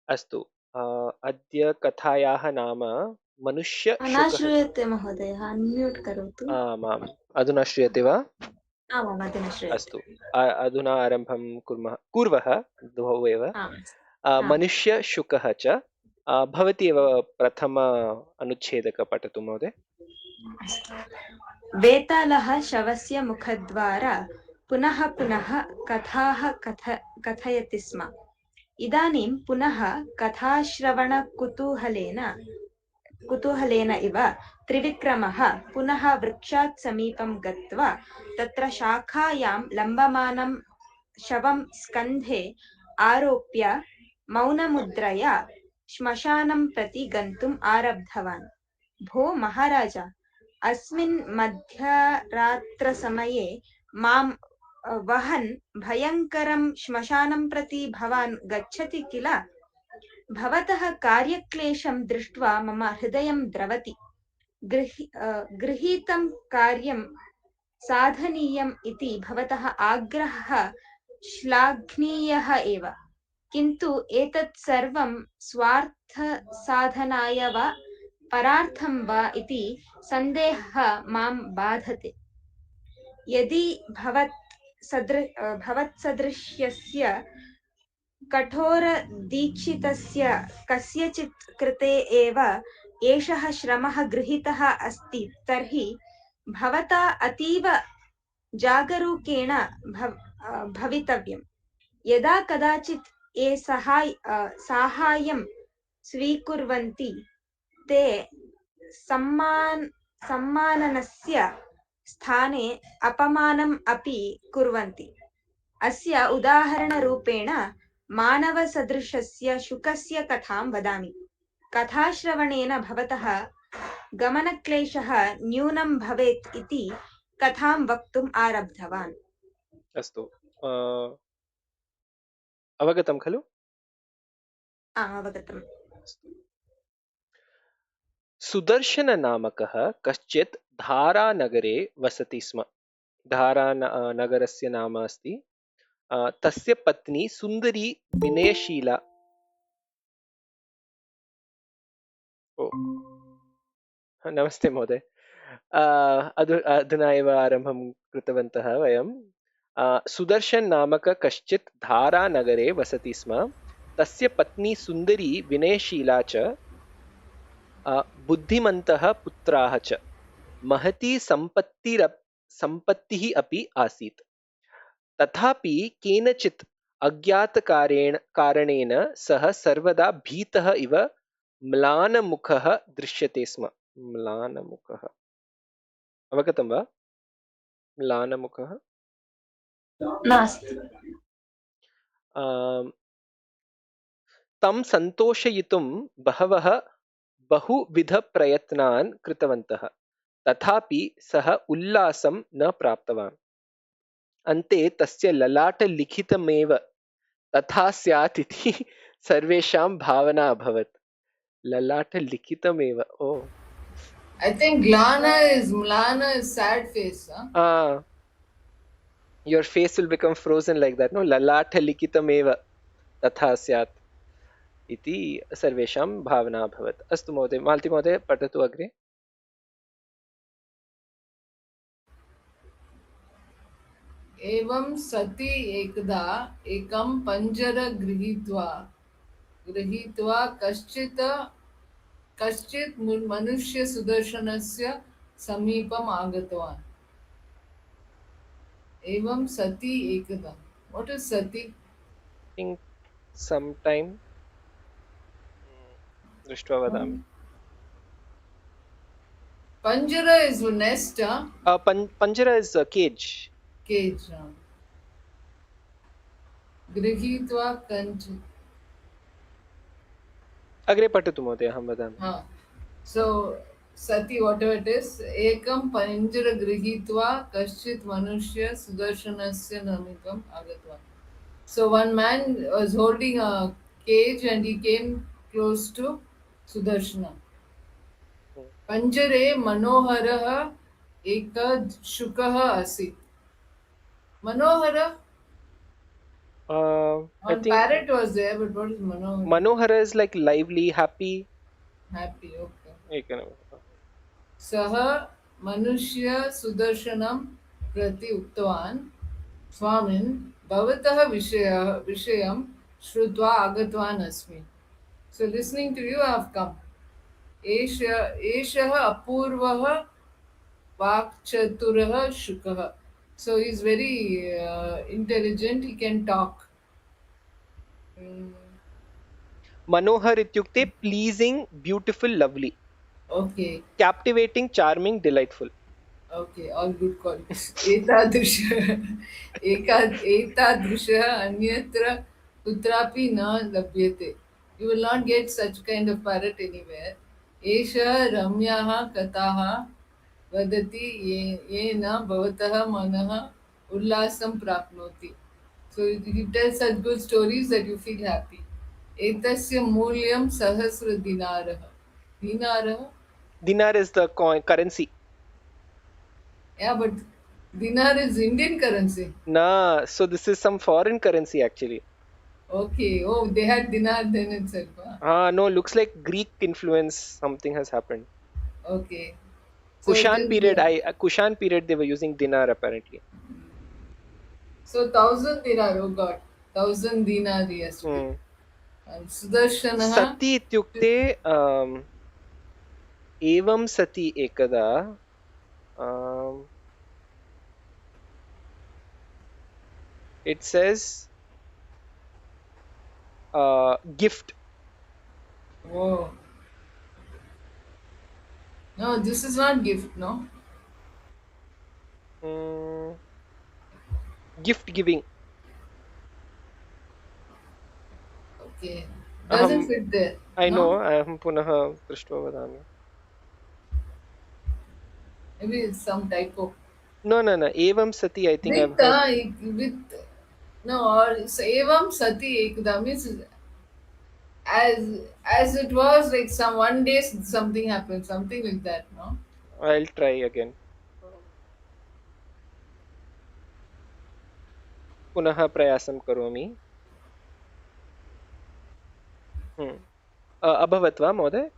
अस्तु। अद्य कथायाः नाम न मनुष्यशुकः। श्रूयते महोदय, अन्म्यूट् करोतु। आमाम्। अधुना श्रूयते वा? आमाम्, अधुना श्रूयते। अस्तु। अधुना आरम्भं कुर्वः द्वौ एव। आम् आम् मनुष्यशुकः च। भवती एव प्रथम अनुच्छेदक पठतु महोदय। वेतालः शवस्य मुखद्वारा पुनः पुनः कथाः कथयति स्म। इदानीं पुनः कुतूहलेन इव त्रिविक्रमः पुनः वृक्षात् समीपं गत्वा तत्र शाखायां लम्बमानं शवं स्कन्धे आरोप्य मौनमुद्रया श्मशानं प्रति गन्तुम् आरब्धवान्। भो महाराज, अस्मिन् मध्यरात्रसमये मां वहन् भयङ्करं श्मशानं प्रति भवान् गच्छति किल? भवतः कार्यक्लेशं दृष्ट्वा मम हृदयं द्रवति। गृहीतं कार्यं साधनीयम् इति भवतः आग्रहः श्लाघनीयः एव, किन्तु एतत् सर्वं स्वार्थसाधनाय वा परार्थं वा इति सन्देहः मां बाधते। यदि भवत्सदृश्यस्य कठोरदीक्षितस्य कस्यचित् कृते एव एषः श्रमः गृहीतः अस्ति तर्हि भवता अतीव जागरूकेण भवितव्यम्। यदा कदाचित् ये साहाय्यं स्वीकुर्वन्ति ते सम्माननस्य स्थाने अपमानम् अपि कुर्वन्ति। अस्य उदाहरणरूपेण मानवसदृशस्य शुकस्य कथां वदामि। कथाश्रवणेन भवतः गमनक्लेशः न्यूनं भवेत् इति कथां वक्तुम् आरब्धवान्। अस्तु। अवगतं खलु? अवगतम्। सुदर्शननामकः कश्चित् धारानगरे वसति स्म। नगरस्य नाम अस्ति। तस्य पत्नी सुन्दरी विनयशीला। ओ, नमस्ते महोदय। अधुना एव आरम्भं कृतवन्तः वयं। सुदर्शन नामक कश्चित् धारानगरे वसति स्म। तस्य पत्नी सुन्दरी विनयशीला च, बुद्धिमन्तः पुत्राः च, महती सम्पत्तिः अपि आसीत्। तथापि केनचित् कारणेन सः सर्वदा भीतः इव म्लानमुखः दृश्यते स्म। म्लानमुखः अवगतं वा? म्लानमुखः। नास्ति। तं सन्तोषयितुं बहवः बहुविधप्रयत्नान् कृतवन्तः, तथापि सः उल्लासं न प्राप्तवान्। अन्ते तस्य ललाटलिखितमेव तथा स्यात् इति सर्वेषां भावना अभवत्। ललाटलिखितमेव। ओ, I think Mlana is sad face, huh? your face will become frozen like that, no? ललाटलिखितमेव तथा स्यात् इति सर्वेषां भावना अभवत्। अस्तु महोदय, मालती महोदय पठतु अग्रे। एवं सति एकदा एकं पञ्जर गृहीत्वा कश्चित् मनुष्य सुदर्शनस्य समीपम् आगतवान्। एवं सति एकदा, what is sati? think sometime दृष्ट्वा वदामि। Panjara is nest, Panjara is a cage. cage. गृहीत्वा अग्रे पठतु महोदय, अहं वदामि। So sati, whatever it is, ekam panjara गृहीत्वा कश्चित् मनुष्य सुदर्शनस्य समीपम् आगतवान्. So one man was holding a cage and he came close to Sudarshana. Panjare मनोहरः एकः शुकः आसीत्. मनोहर I On think parrot was there, but what is Manohara? Manohara is like lively, happy. Happy, okay. एक number. सः मनुष्य सुदर्शनं प्रति उक्तवान् स्वामिन् भवतः विषयं श्रुत्वा आगतवान् अस्मि. So listening to you I have come. एषः अपूर्वः वाक्चतुरः शुकः. So he is very intelligent, he can talk. मनोहर इत्युक्ते pleasing, beautiful, lovely, Okay, captivating, charming, delightful. okay, all good qualities. एतादृशः अन्यत्र कुत्रापि न लभ्यते. You will not get such kind of parrot anywhere. एषः रम्याः कथाः वदति येन भवतः मनः उल्लासं प्राप्नोति. So he tells such good stories that you feel happy. एतस्य मूल्यं सहस्रदिनारः. दिनारः? Dinar is the coin currency. Yeah, but dinar is Indian currency. Nah, so this is some foreign currency actually. Okay. Oh, they had dinar then itself. Huh? No, looks like Greek influence. Something has happened. Okay. So Kushan then, period. Kushan period they were using dinar apparently. So 1,000 dinar. Oh God, 1,000 dinar yes. And Sudarshanah. Sati ityukte evam sati ekada it says gift. Oh. No, this is not gift, no? Gift giving. Okay. Doesn't fit there. I no? know. अहं पुनः दृष्ट्वा वदामि. Maybe it's some typo. No. Evam sati, I think I've heard. Or so evam sati ekada means as it was like some one day something happened, something like that, no? I'll try again. पुनः प्रयासं करोमि. अभवत् वा महोदय?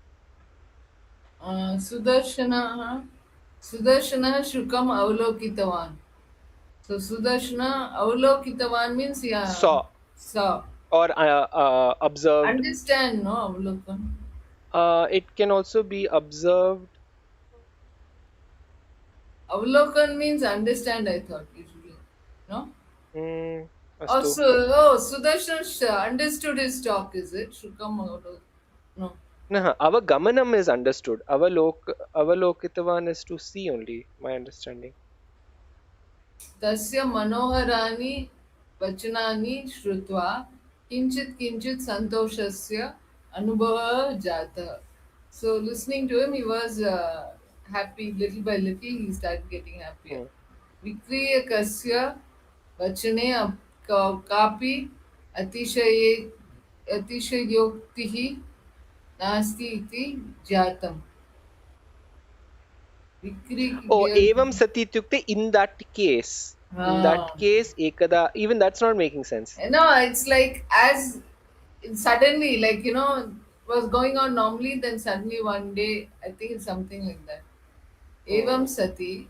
सुदर्शनः शुकम् अवलोकितवान्. So Sudarshana Avalokitavan means saw or observed. Understand, no? Avalokan. It can also be observed. Avalokan means understand, I thought usually. No? Also, Sudarshan understood his talk, is it? Shukam Avalok. No. Avagamanam is understood. Avalokitavan is to see only, my understanding. तस्य मनोहराणि वचनानि श्रुत्वा किंचित संतोषस्य अनुभवः जातः. So listening to him, he was happy. Little by little, he started getting happier. विक्रियकस्य वचने कापि अतिशयोक्तिः नास्ति इति जातम्. Evam sati ityukte in that case. In that case, ekada, even that's not making sense. No, it's like as suddenly, like, was going on normally, then suddenly one day, I think it's something like that. Evam sati.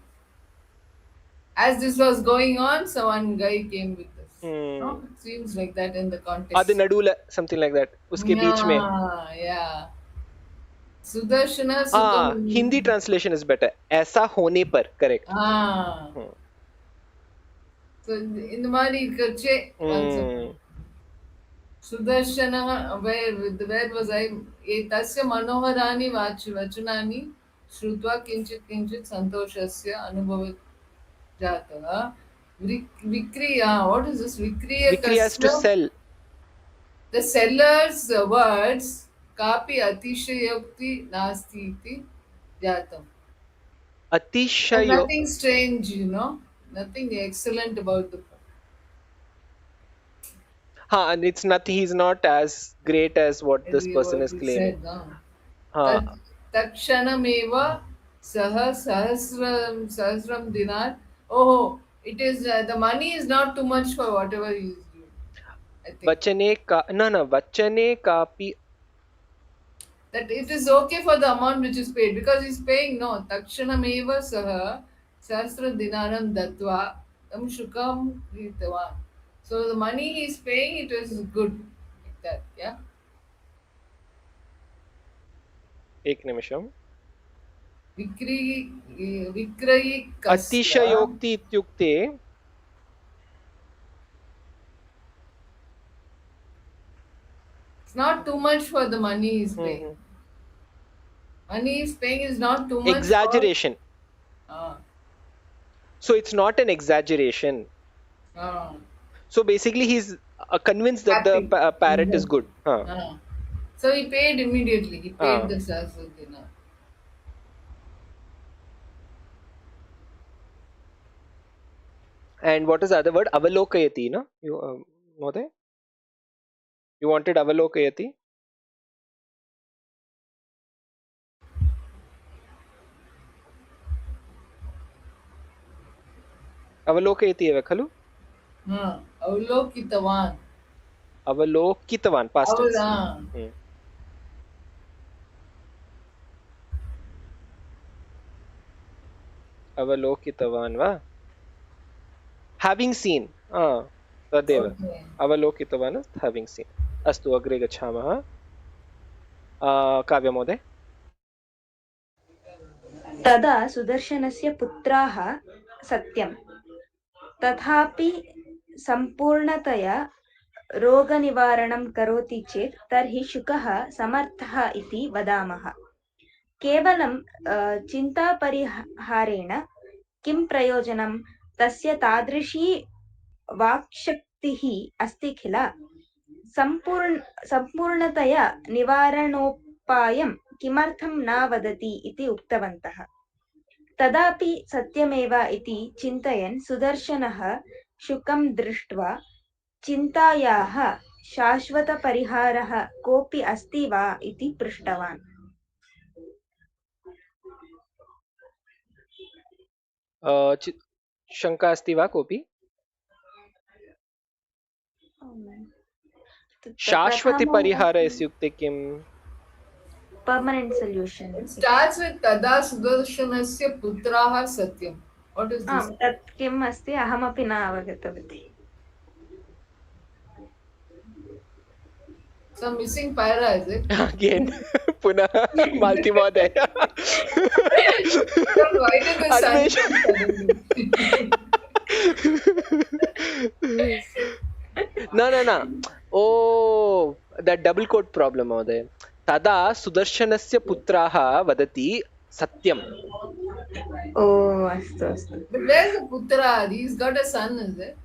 As this was going on, so one guy came with this. No? It seems like that in the context. Adi nadula, something like that. Uske beech mein. Yeah. Sudarshana Hindi translation is better. ऐसा होने पर, correct. So in the Mari Kache, Sudarshana, where was I? Tasya Manoharani Vachanani Shrutva Kinchit Santoshasya Anubhavat Jatava Vikriya. What is this? Vikriya is to sell. The seller's words Kapi Atishayokti Nasti iti Jatam. Nothing strange, nothing excellent about the book. And it's nothing, he's not as great as what this person is claiming. Takshanameva Saha Sahasram Dinar. Oh, it is the money is not too much for whatever he is doing. I think. वचने का न वचने कापि That it is okay for the amount which is paid because he's paying no takshanameva saha sahasra dinaram datva tam shukam kritavan. So the money he's paying, it is good like that. Yeah. एक निमिषम् Vikri vikrayi kasya. अतिशयोक्ति इत्युक्ते It's not too much for the money he's paying. Money he's paying is not too much. exaggeration. For, So it's not an exaggeration. So basically he's convinced that Happy. the parrot is good. So he paid immediately. He paid the sahasra dinar. And what is the other word? Avalokayati, no? You, Mode? You wanted avalokayati? Avalokayati eva khalu? Avalokitavan. Avalokitavan, past tense. Avalokitavan va? Having seen. Tadeva. Avalokitavan is having seen. Astu agre gachamah. Kavya Mode? तदा सुदर्शनस्य पुत्राः सत्यं तथापि सम्पूर्णतया रोगनिवारणं करोति चेत् तर्हि शुकः समर्थः इति वदामः। केवलं चिन्तापरिहारेण किं प्रयोजनं? तस्य तादृशी वाक्शक्तिः अस्ति किल। सम्पूर्णतया निवारणोपायं किमर्थं न वदति इति उक्तवन्तः। तदापि सत्यमेव इति चिन्तयन् सुदर्शनः शुकं दृष्ट्वा चिन्तायाः शाश्वतपरिहारः कोऽपि अस्ति वा इति पृष्टवान्। शङ्का अस्ति वा कोऽपि? शाश्वती परिहार इत्युक्ते किम्? Permanent solution. It starts with tada sudarshanasya putraha satyam. What is this? तत् किम् अस्ति अहमपि न अवगतवती. Some missing para is it? Again, पुनः मालती महोदय. Why did the No. Oh, that double quote problem महोदय. तदा सुदर्शनस्य पुत्राः वदति सत्यम्. Oh, अस्तु. But where's the putra? He's got a son, is it?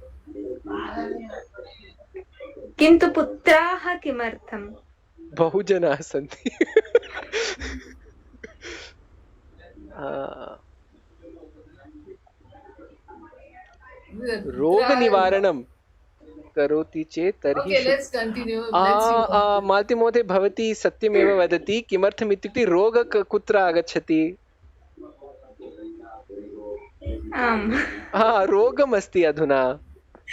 किन्तु पुत्राः किमर्थं? बहुजनाः सन्ति. रोगनिवारणं करोति चेत् तर्हि Okay, let's continue. मालती महोदय भवती सत्यमेव वदति. किमर्थम् इत्युक्ते रोगः कुत्र आगच्छति? रोगमस्ति अधुना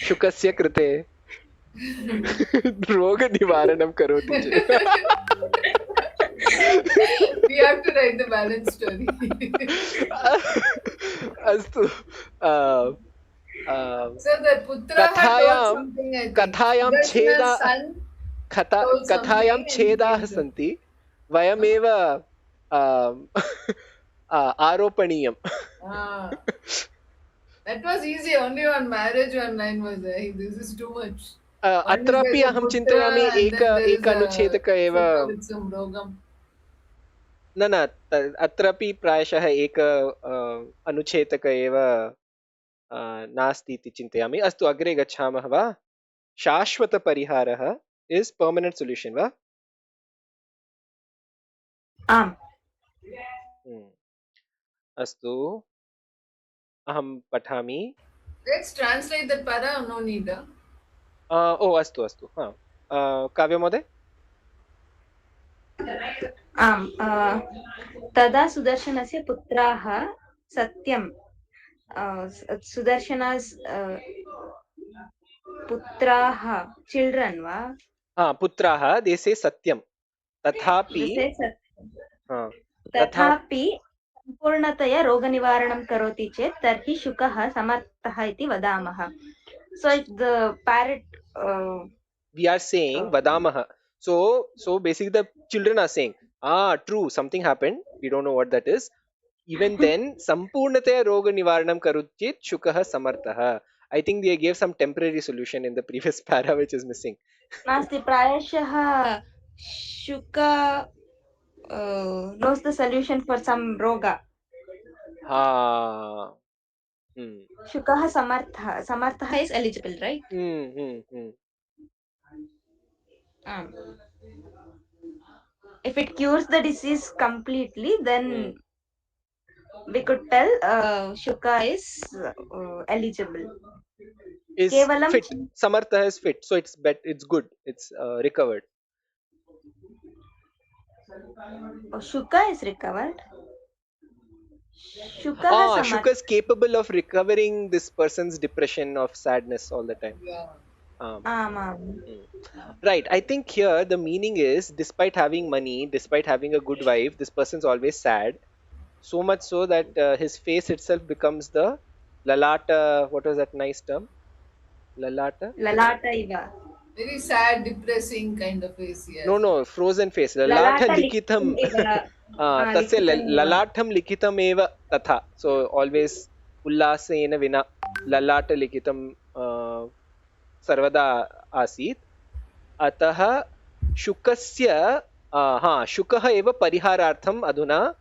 शुकस्य कृते. रोगनिवारणं करोति चेत्. We have to write the balance story. अस्तु. So the putra कथायां छेदाः सन्ति. वयमेव आरोपणीयम्. That was easy. Only on marriage one line was there. This is too much. अत्रापि अहं चिन्तयामि एक अनुच्छेदक एव. न अत्रापि प्रायशः एक अनुच्छेदक एव नास्ति इति चिन्तयामि. अस्तु अग्रे गच्छामः वा. शाश्वतपरिहारः इस् पर्मनेंट सोल्यूशन वा? आम्. अस्तु अहं पठामि. Let's translate that para. No need. अस्तु. काव्य महोदय. आम्. तदा सुदर्शनस्य पुत्राः सत्यं सुदर्शना's पुत्राः चिल्ड्रन् वा पुत्राः they say satyam तथापि This is हा, तथा तथापि सम्पूर्णतया रोगनिवारणं करोति चेत् तर्हि शुकः समर्थः इति वदामः. So if the parrot we are saying vadamah. So basically the children are saying true, something happened, we don't know what that is. Even then sampurnataya roga nivaranam karuchit shukah samartah. I think they gave some temporary solution in the previous para which is missing. नास्ति प्रायशः शुक knows the solution for some roga. Ha. शुकः समर्थः is eligible, right? If it cures the disease completely, then we could tell Shuka is eligible. Is Kevalam fit. Samartha is fit, so it's it's good. It's recovered. Shuka is recovered. Shuka is capable of recovering this person's depression of sadness all the time. Right. I think here the meaning is, despite having money, despite having a good wife, this person's always sad. So much so that his face itself becomes the lalata. What was that nice term? Lalata iva. Very sad, depressing kind of face. Yes. No, frozen face. Lalata likitam. Tasya lalatam likitam eva tatha. So always ullasena vina lalata likitam सर्वदा आसीत्. अतः शुकस्य शुकः एव परिहारार्थम् अधुना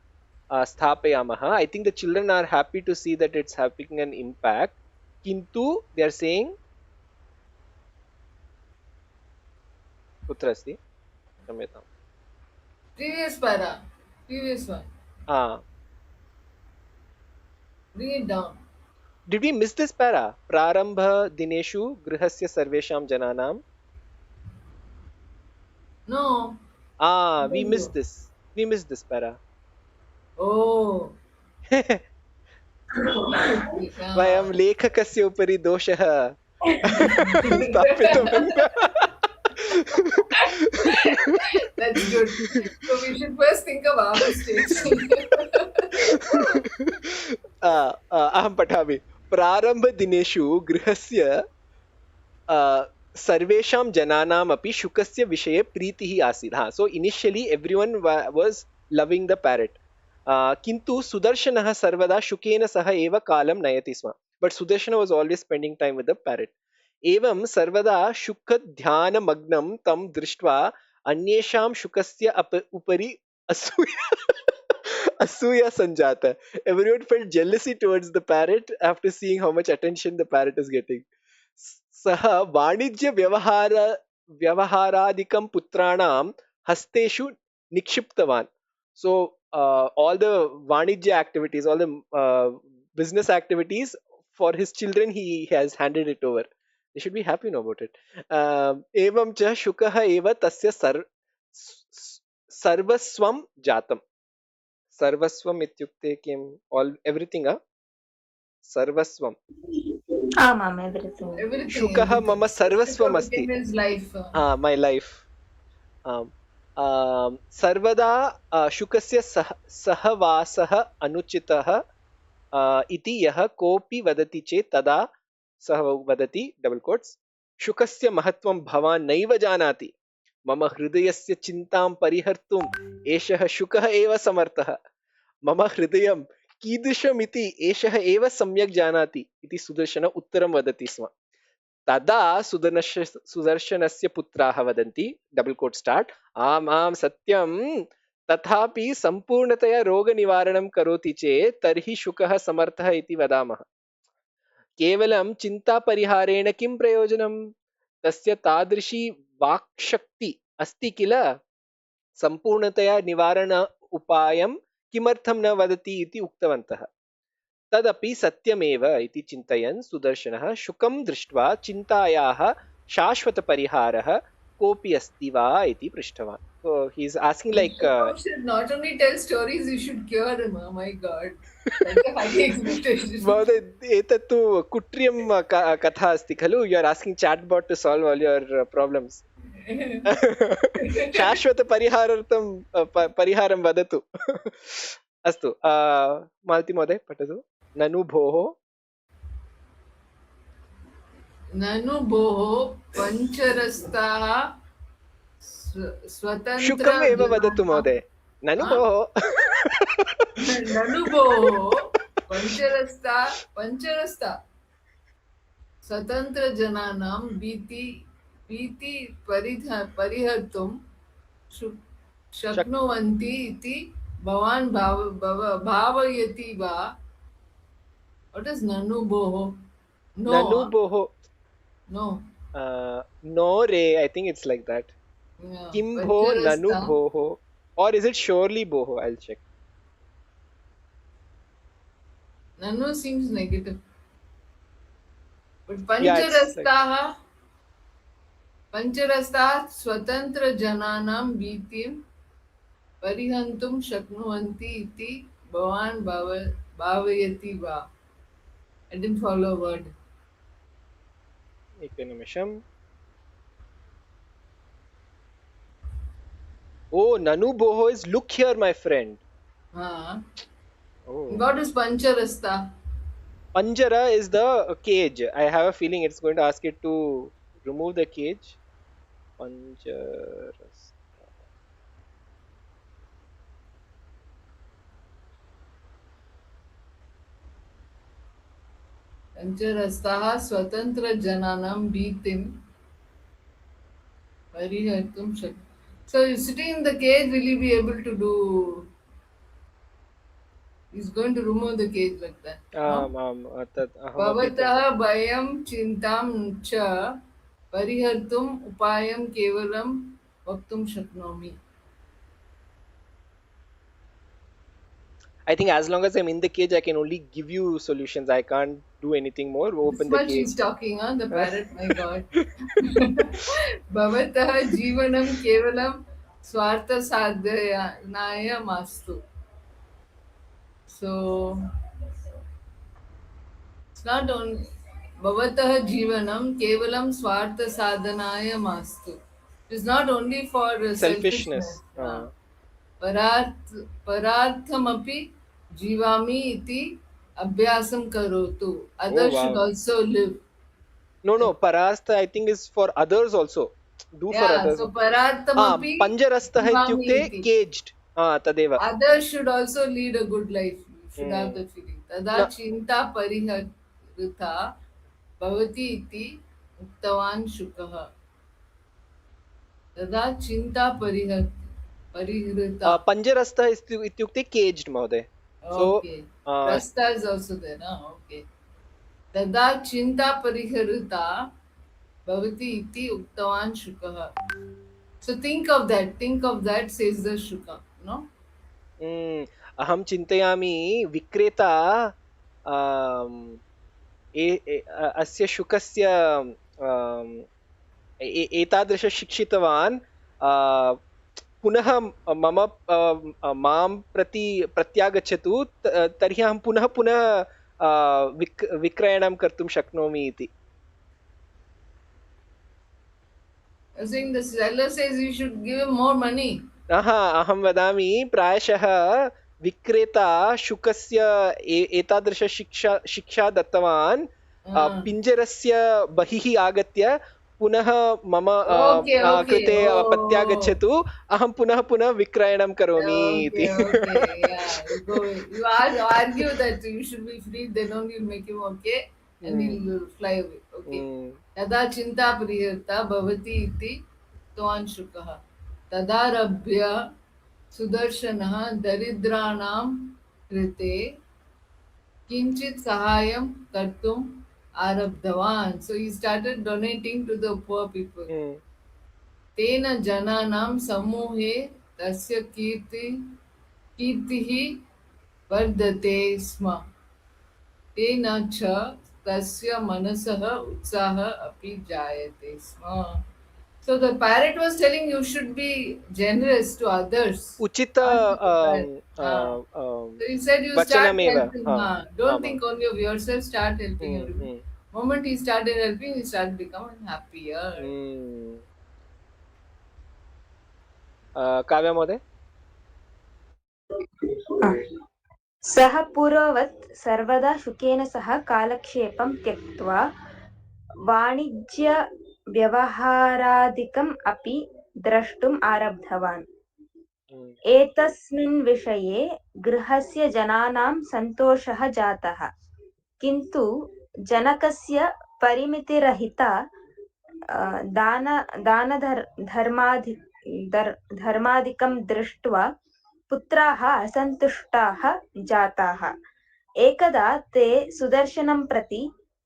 स्थापयामः. I think the children are happy to see that it's having an impact. किन्तु they are saying कुत्र अस्ति? क्षम्यताम्. Previous one. Bring it down. Did we miss this para? प्रारंभ दिनेषु गृहस्य सर्वेषां जनानां. No. We missed this. We missed this para. Oh. वयं लेखकस्य उपरि दोषः स्थापितवान्. That's good. So we should first think of our mistakes. अहं पठामि. प्रारम्भदिनेषु गृहस्य सर्वेषां जनानाम् अपि शुकस्य विषये प्रीतिः आसीत्. So initially everyone was loving the parrot. किन्तु सुदर्शनः सर्वदा शुकेन सह एव कालं नयति स्म. But Sudarshana was always spending time with the parrot. एवं सर्वदा शुकध्यानमग्नं तं दृष्ट्वा अन्येषां शुकस्य उपरि Asuya Sanjata. Everyone felt jealousy towards the parrot after seeing how much attention the parrot is getting. Saha Vanijya Vyavaharadikam Putranam Hasteshu Nikshiptavan. So all the Vanijya activities, all the business activities for his children, he has handed it over. They should be happy now about it. Evam cha Shukaha eva tasya sarvaswam jatam. सर्वस्वम इत्युक्ते किम? All everything सर्वस्वम. आमाम everything. शुकः मम सर्वस्वम अस्ति. My life. सर्वदा शुकस्य सहवासः अनुचितः इति यः कोऽपि वदति चेत् तदा सः वदति डबल कोट्स शुकस्य महत्वं भवान् नैव जानाति. मम हृदयस्य चिन्तां परिहर्तुम् एषः शुकः एव समर्थः. मम हृदयं कीदृशमिति एषः एव सम्यक् जानाति इति सुदर्शन उत्तरं वदति स्म. तदा सुदर्शनस्य पुत्राः वदन्ति डबल कोट स्टार्ट आम् सत्यं तथापि सम्पूर्णतया रोगनिवारणं करोति चेत् तर्हि शुकः समर्थः इति वदामः. केवलं चिन्तापरिहारेण किं प्रयोजनं? तस्य तादृशी वाक्शक्ति अस्ति किल. सम्पूर्णतया निवारण उपायं किमर्थं न वदति इति उक्तवन्तः. तदपि सत्यमेव इति चिन्तयन् सुदर्शनः शुकं दृष्ट्वा चिन्तायाः शाश्वतपरिहारः कोऽपि अस्ति वा इति पृष्टवान्. So he is asking like You should not only tell stories, you should cure him. Oh my god. Such a high expectation. महोदय एतत्तु कुट्रियं कथा अस्ति खलु. You are asking chatbot to solve all your problems. शाश्वतपरिहारार्थं परिहारं वदतु. अस्तु मालती महोदय पठतु. ननु भोः ननु भोः पञ्चरस्ताः स्वतन्त्र शुकम् एव वदतु महोदय. ननु भोः ननु भोः पञ्चरस्ता स्वतन्त्रजनानां भीति परिहर्तुं शक्नुवन्ति इति भवान् भावयति वा? What is nanu boho? No. ननु भोः No. no re, I think it's like that. Yeah. Kim bho nanu Pancharasta. bhoho, or is it surely boho? I'll check. Nanu seems negative. But Yeah, it's Pancharastah Swatantra Jananam Bhitim Parihantum Shaknuvanti iti Bhavan Bhavayati va. I didn't follow a word. एकनिमिषम्. Oh, nanu boho is look here, my friend. Oh. What is Pancharasta? Panjara is the cage. I have a feeling it's going to ask it to remove the cage. Panjara. Pancharastah Swatantra Jananam Bhitim Parihartum Shak. So sitting in the cage, will he be able to do? He's going to remove the cage like that. Bhavatah bhayam chintam cha parihartum upayam kevalam vaktum shaknomi. I think as long as I'm in the cage, I can only give you solutions. I can't do anything more. Open This the much cage. he's talking, huh? The parrot, my god. Bhavatah jivanam kevalam swartha sadhanaya mastu. So it's not only Bhavatah jivanam kevalam swartha sadhanaya mastu. It's not only for Selfishness. Pararthamapi jivami iti abhyasam karotu. Others should also live. No. Parastha I think is for others also. Do for Yeah, others. so pararthamapi Panjarastha jivami ityukte iti. caged. Tadeva. Others should also lead a good life. You should have that feeling. Tada chinta pariharita bhavati iti uktavan shukaha. Tada chinta pariharita. Panjarastha ityukte caged महोदय. Okay. Rasta is also there, no? Okay. Tada chinta pariharita bhavati iti uktavan shukaha. So think of that, says the Shuka, no? अहं चिन्तयामि विक्रेता अस्य शुकस्य एतादृश शिक्षितवान् पुनः मां प्रति प्रत्यागच्छतु तर्हि अहं पुनः विक्रयणं कर्तुं शक्नोमि इति. I think the seller says you should give him more money. अहं वदामि प्रायशः विक्रेता शुकस्य एतादृश शिक्षा दत्तवान् पिञ्जरस्य बहिः आगत्य पुनः मम कृते प्रत्यागच्छतु अहं पुनः विक्रयणं करोमि इति. You argue that you should be free, then only you make him okay and he'll fly away. Okay. Tada chinta priyarta bhavati iti tvan shukah. Tadarabhya sudarshanah daridranam krite kinchit sahayam kartum arabdhavan. So he started donating to the poor people. Tena jananam samuhe tasya kirtihi vardate sma. Tena cha tasya manasaha utsaha api jayate sma. So So the parrot was telling you should be generous to others. उचित Not to the parrot. So he said you start वचनमेव helping. Don't think only of yourself, start helping everyone. Moment he started helping, he started becoming happier. काव्य महोदय सः पूर्ववत् सर्वदा Shukkeien सह कालक्षेपं त्यक्त्वा वाणिज्यव्यवहारादिकम् अपि द्रष्टुम् आरब्धवान्। एतस्मिन् विषये गृहस्य जनानां सन्तोषः जातः, किन्तु जनकस्य परिमितिरहिता धर्मादिकं दृष्ट्वा पुत्राः असन्तुष्टाः जाताः। एकदा ते सुदर्शनं प्रति,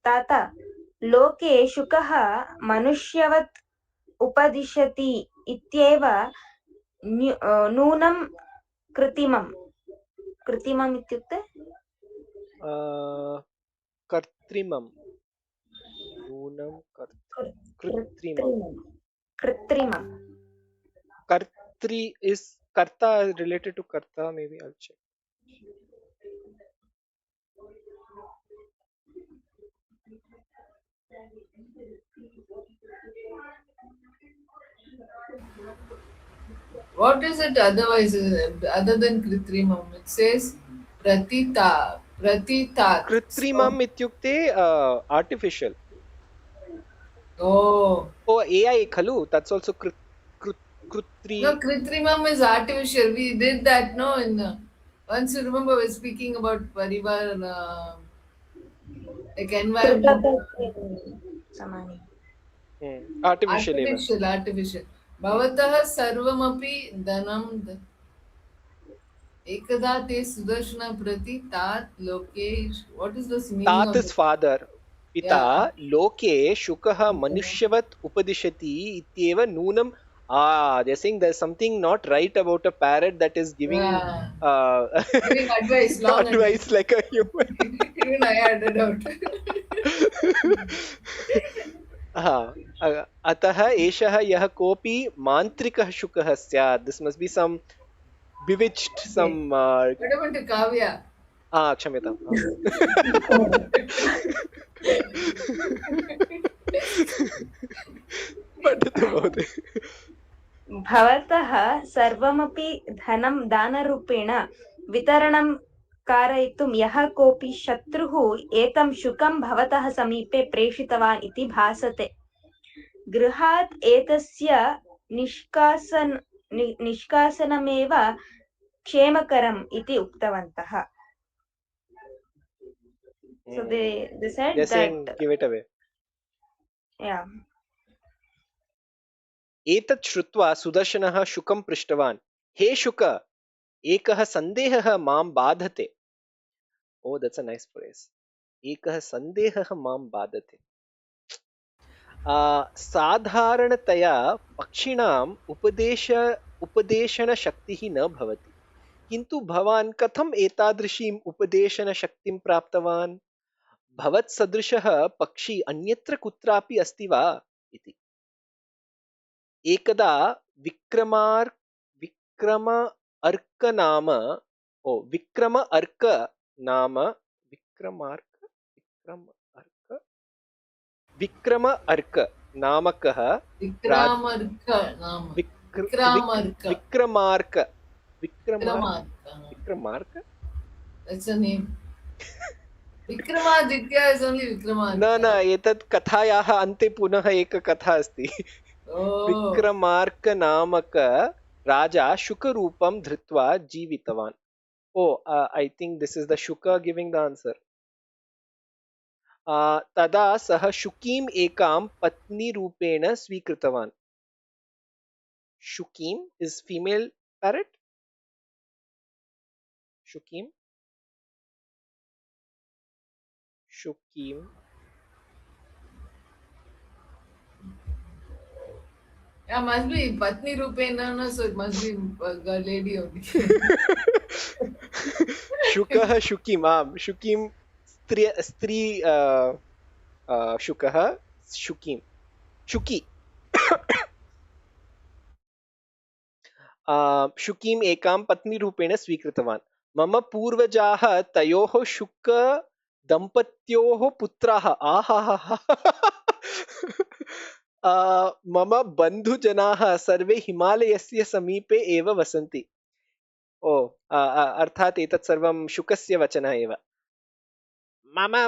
ताता, लोके शुकः मनुष्यवत् उपदिशति इत्येव नूनं कृत्रिमम् इत्युक्ते कर्त्रिमं नूनं कृत्रिमं कर्त्री is karta related to karta, maybe I'll check. What is it otherwise, other than Kritrimam? It says Pratita. कृत्रिमम् इत्युक्ते artificial. Oh, AI खलु, that's also कृत्रि. No, Kritrimam is artificial. We did that, no? Once you remember, we're speaking about Parivar, like environment. Artificial. भवतः सर्वमपि धनं एकदा ते सुदर्शन प्रति तात लोके. What is this meaning? तात is father. पिता लोके शुकः मनुष्यवत् उपदिशति इत्येव नूनं. They're saying there's something not right about a parrot that is giving giving advice, advice like a human. Even I had it out. अतः एषः यः कोऽपि मान्त्रिकः शुकः स्यात्. This must be some bewitched, some What happened to Kavya? क्षम्यताम्. पठतु महोदय. भवतः सर्वमपि धनं दानरूपेण वितरणं कारयितुं यः कोऽपि शत्रुः एतं शुकं भवतः समीपे प्रेषितवान् इति भासते. गृहात् एतस्य निष्कासनमेव क्षेमकरम् इति उक्तवन्तः. So they said They're that saying give it away. Yeah. एतत् श्रुत्वा सुदर्शनः शुकं पृष्टवान्, हे शुक, एकः सन्देहः मां बाधते. Oh, that's a nice phrase. एकः सन्देहः मां बाधते. साधारणतया पक्षिणाम् उपदेशनशक्तिः न भवति, किन्तु भवान् कथम् एतादृशीम् उपदेशनशक्तिं प्राप्तवान्? भवत्सदृशः पक्षी अन्यत्र कुत्रापि अस्ति वा इति. एकदा विक्रम अर्क नामकः Vikramarka. That's a name. Vikramaditya is only Vikramaditya. न एतत् कथायाः अन्ते पुनः एक कथा अस्ति. विक्रमार्क नामक राजा शुकरूपं धृत्वा जीवितवान्. I think this is the Shuka giving the answer. तदा सः शुकीम् एकां पत्नीरूपेण स्वीकृतवान्. Shukim is female parrot. Shukim. Yeah, must be Patni Rupena, no, so it must be a lady only. Shukah Shukim. Shukim स्त्री शुकः Shukim. Shuki. शुकीम् एकां पत्नीरूपेण स्वीकृतवान्। मम पूर्वजाः तयोः शुक दम्पत्योः पुत्राः आहाहा मम बन्धुजनाः सर्वे हिमालयस्य समीपे एव वसन्ति। ओ अर्थात् एतत् सर्वं शुकस्य वचनः एव। मम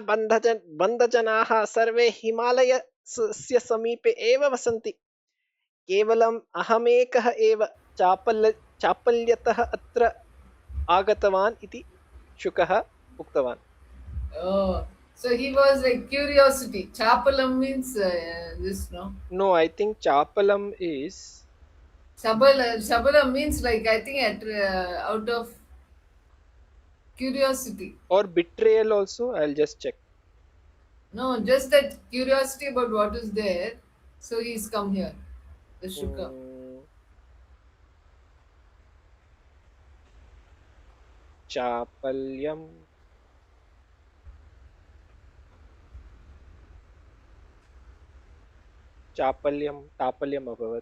बन्धजनाः सर्वे हिमालयस्य समीपे एव वसन्ति। केवलम् अहमेकः एव चापल्यतः अत्र आगतवान् इति शुकः उक्तवान्। Oh, so he was like curiosity. Chapalam means this, no? No, I think chapalam is Shabalam means like I think out of curiosity. or betrayal also. I'll just check. No, just that curiosity about what is there. So he's come here, the Shuka. Chapalyam. Tapalyam abhavat.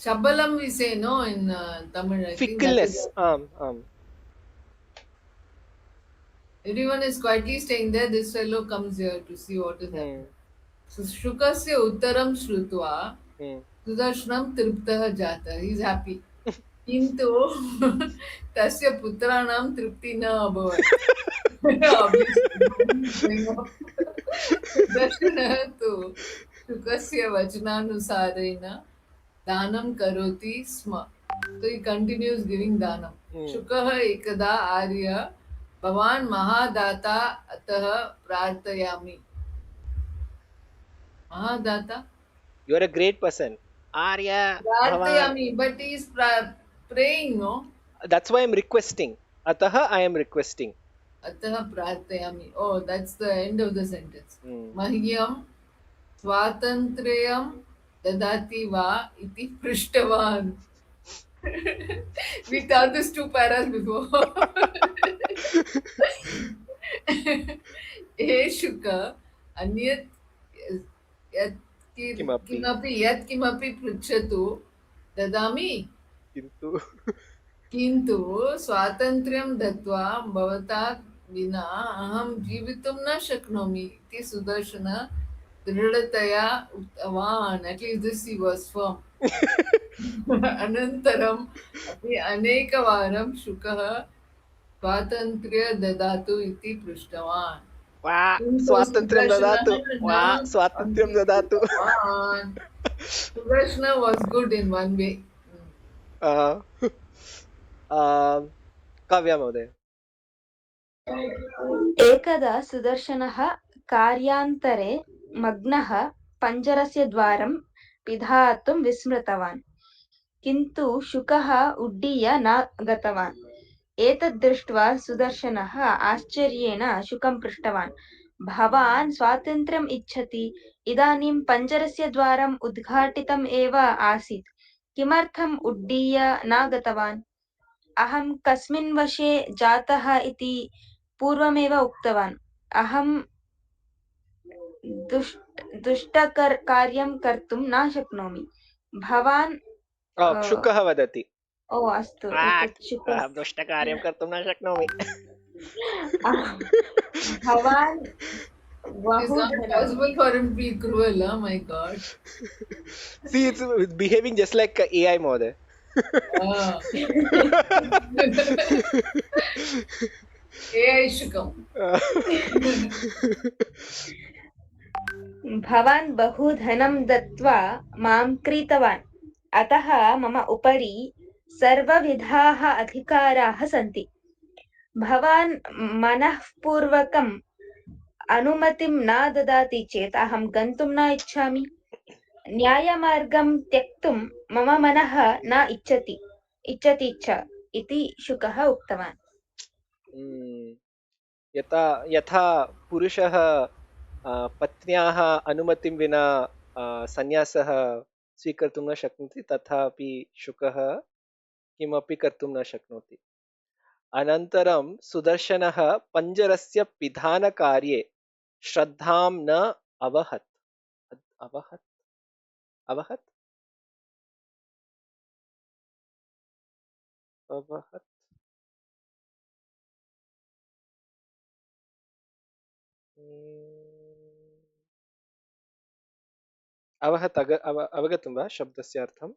Shabalam we say no in Tamil. I think that Fickleness. is- Everyone is quietly staying there. This fellow comes here to see what is happening. So Shukasya uttaram shrutva Sudarshanam triptah jata. He's happy. किन्तु तस्य पुत्राणां तृप्ति न अभवत् सुदर्शनः तु शुकस्य वचनानुसारेण दानं करोति स्म. So he continues giving danam. शुकः एकदा आर्य भवान् महादाता अतः प्रार्थयामि. महादाता? You are a great person. Arya. प्रार्थयामि, but he is praying, no? That's why I'm requesting. Ataha I am requesting. Ataha प्रार्थयामि. Oh, that's the end of the sentence. मह्यं स्वातन्त्र्यं ददाति वा इति पृष्टवान्. We thought this two paras before. हे शुक अन्यत् यत् किमपि पृच्छतु ददामि. किन्तु स्वातन्त्र्यं दत्वा भवता विना अहं जीवितुं न शक्नोमि इति सुदर्शन दृढतया उक्तवान्. At least this he was firm. अनन्तरम् अपि अनेकवारं शुकः स्वातन्त्र्यं ददातु इति पृष्टवान्. स्वातन्त्र्यं ददातु. स्वातन्त्र्यं ददातु. Sudarshana was good in one way. Kavya महोदय. एकदा सुदर्शनः कार्यान्तरे मग्नः पञ्जरस्य द्वारं पिधातुं विस्मृतवान्. किन्तु शुकः उड्डीय न गतवान्. एतद् दृष्ट्वा सुदर्शनः आश्चर्येण शुकं पृष्टवान्, भवान् स्वातन्त्र्यम् इच्छति? इदानीं पञ्जरस्य द्वारम् उद्घाटितम् एव आसीत्. किमर्थम् उड्डीय न गतवान्? अहं कस्मिन् वशे जातः इति पूर्वमेव उक्तवान्. अहं दुष्टकार्यं कर्तुं न शक्नोमि. भवान् शुकः वदति. ओ अस्तु, दुष्टकार्यं कर्तुं न शक्नोमि. भवान् It's not possible for him to be cruel, oh my god. See, it's behaving just like AI mode. AI Shukam. भवान् बहु धनं दत्वा मां क्रीतवान्. अतः मम उपरि सर्वविधाः अधिकाराः सन्ति. भवान् मनःपूर्वकम् अनुमतिं न ददाति चेत् अहं गन्तुं न इच्छामि. न्यायमार्गं त्यक्तुं मम मनः न इच्छति च इति शुकः उक्तवान्. यथा पुरुषः पत्न्याः अनुमतिं विना संन्यासः स्वीकर्तुं न शक्नोति, तथापि शुकः किमपि कर्तुं न शक्नोति. अनन्तरं सुदर्शनः पञ्जरस्य पिधानकार्ये श्रद्धां न अवहत्. अवहत् अवहत् अवगतं वा शब्दस्य अर्थं?